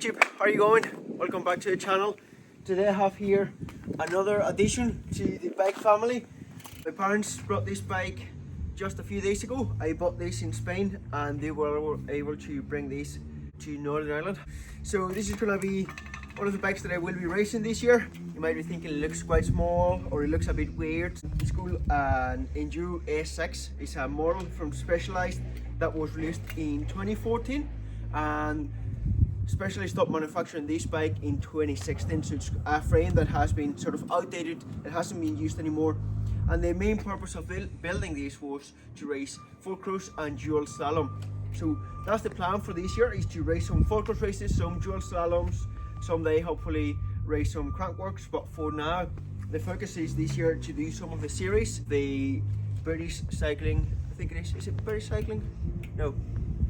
YouTube, how are you going? Welcome back to the channel. Today I have here another addition to the bike family. My parents brought this bike just a few days ago. I bought this in Spain and they were able to bring this to Northern Ireland. So this is going to be one of the bikes that I will be racing this year. You might be thinking it looks quite small or it looks a bit weird. It's called an Enduro S6. It's a model from Specialized that was released in 2014 and Specialized stopped manufacturing this bike in 2016. So it's a frame that has been sort of outdated, it hasn't been used anymore. And the main purpose of building this was to race full cross and dual slalom. So that's the plan for this year, is to race some full cross races, some dual slaloms, someday hopefully race some crankworks, but for now the focus is this year to do some of the series. The British cycling, I think it is it British cycling? No,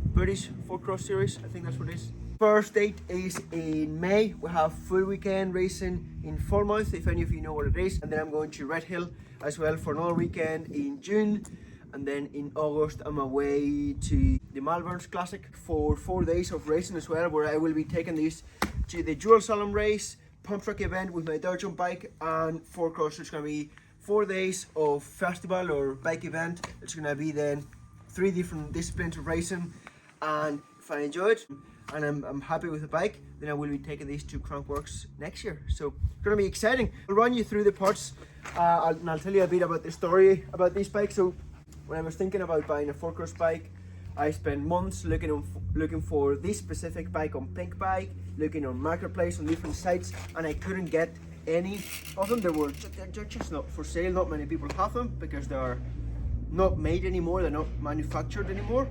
British full cross series, I think that's what it is. First date is in May. We have full weekend racing in Falmouth, if any of you know what it is, and then I'm going to Red Hill as well for another weekend in June, and then in August I'm away to the Malverns Classic for 4 days of racing as well, where I will be taking this to the dual slalom race, pump track event with my dirt jump bike, and four cross. It's going to be 4 days of festival or bike event. It's going to be then 3 different disciplines of racing, and if I enjoy it and I'm happy with the bike, then I will be taking these to Crankworks next year. So it's going to be exciting. I'll run you through the parts and I'll tell you a bit about the story about this bike. So when I was thinking about buying a 4-cross bike, I spent months looking for this specific bike on Pink Bike, looking on Marketplace on different sites, and I couldn't get any of them. They're just not for sale. Not many people have them because they're not made anymore, they're not manufactured anymore.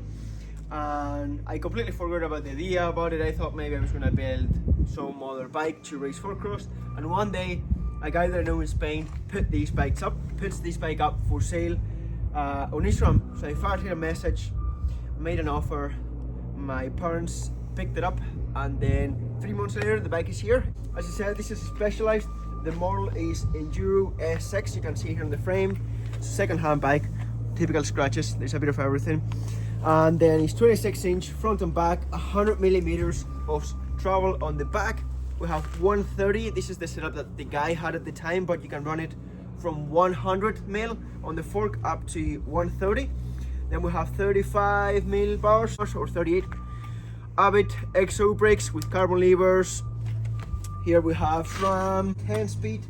And I completely forgot about the idea about it. I thought maybe I was going to build some other bike to race 4-cross, and one day a guy that I know in Spain puts this bike up for sale on Instagram. So I fired him a message, made an offer, my parents picked it up, and then 3 months later the bike is here. As I said, this is Specialized. The model is Enduro S6. You can see here on the frame. It's a second-hand bike, typical scratches, there's a bit of everything. And then it's 26-inch front and back, 100 millimeters of travel on the back. We have 130. This is the setup that the guy had at the time, but you can run it from 100 mil on the fork up to 130. Then we have 35 mil bars or 38. Abbott XO brakes with carbon levers. Here we have SRAM 10-speed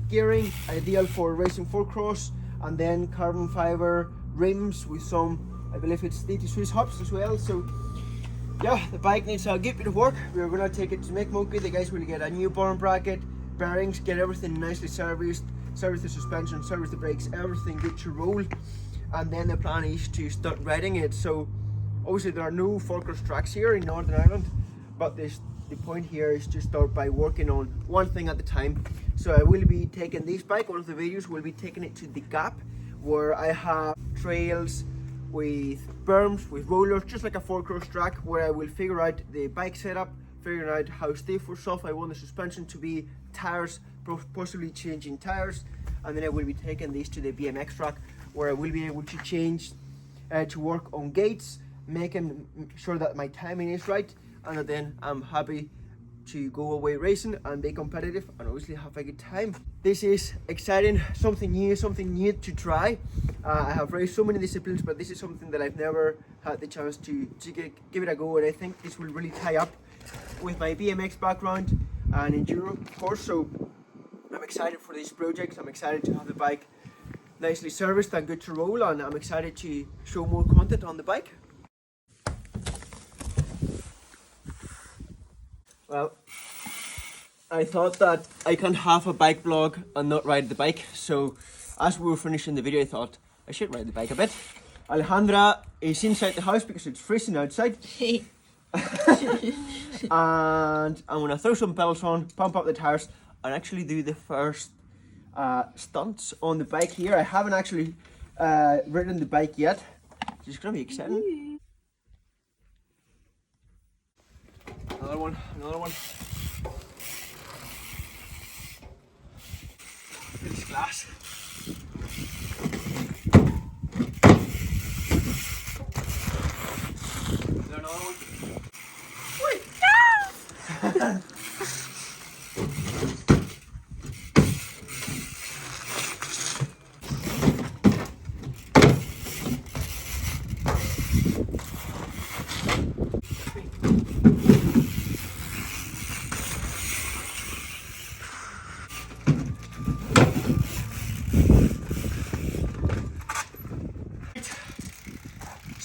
gearing, ideal for racing 4-cross, and then carbon fiber rims with some, I believe it's 80 Swiss hops as well. So yeah, the bike needs a good bit of work. We're going to take it to Mech. The guys will get a new barn bracket, bearings, get everything nicely serviced, service the suspension, service the brakes, everything good to roll. And then the plan is to start riding it. So obviously there are no 4-cross tracks here in Northern Ireland, but the point here is to start by working on one thing at a time. So I will be taking this bike, one of the videos will be taking it to the Gap, where I have trails with berms, with rollers, just like a 4-cross track, where I will figure out the bike setup, figuring out how stiff or soft I want the suspension to be, tires, possibly changing tires, and then I will be taking this to the BMX track, where I will be able to change to work on gates, making sure that my timing is right, and then I'm happy to go away racing and be competitive and obviously have a good time. This is exciting, something new to try. I have raced so many disciplines, but this is something that I've never had the chance to give it a go, and I think this will really tie up with my BMX background and enduro, of course. So I'm excited for this project. I'm excited to have the bike nicely serviced and good to roll, and I'm excited to show more content on the bike. Well, I thought that I can't have a bike vlog and not ride the bike, so as we were finishing the video I thought I should ride the bike a bit. Alejandra is inside the house because it's freezing outside. And I'm gonna throw some pedals on, pump up the tires, and actually do the first stunts on the bike here. I haven't actually ridden the bike yet, so it's gonna be exciting. Another one. Look at this glass. Is there another one? Wait!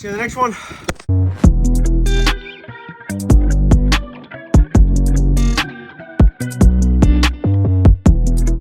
See you in the next one.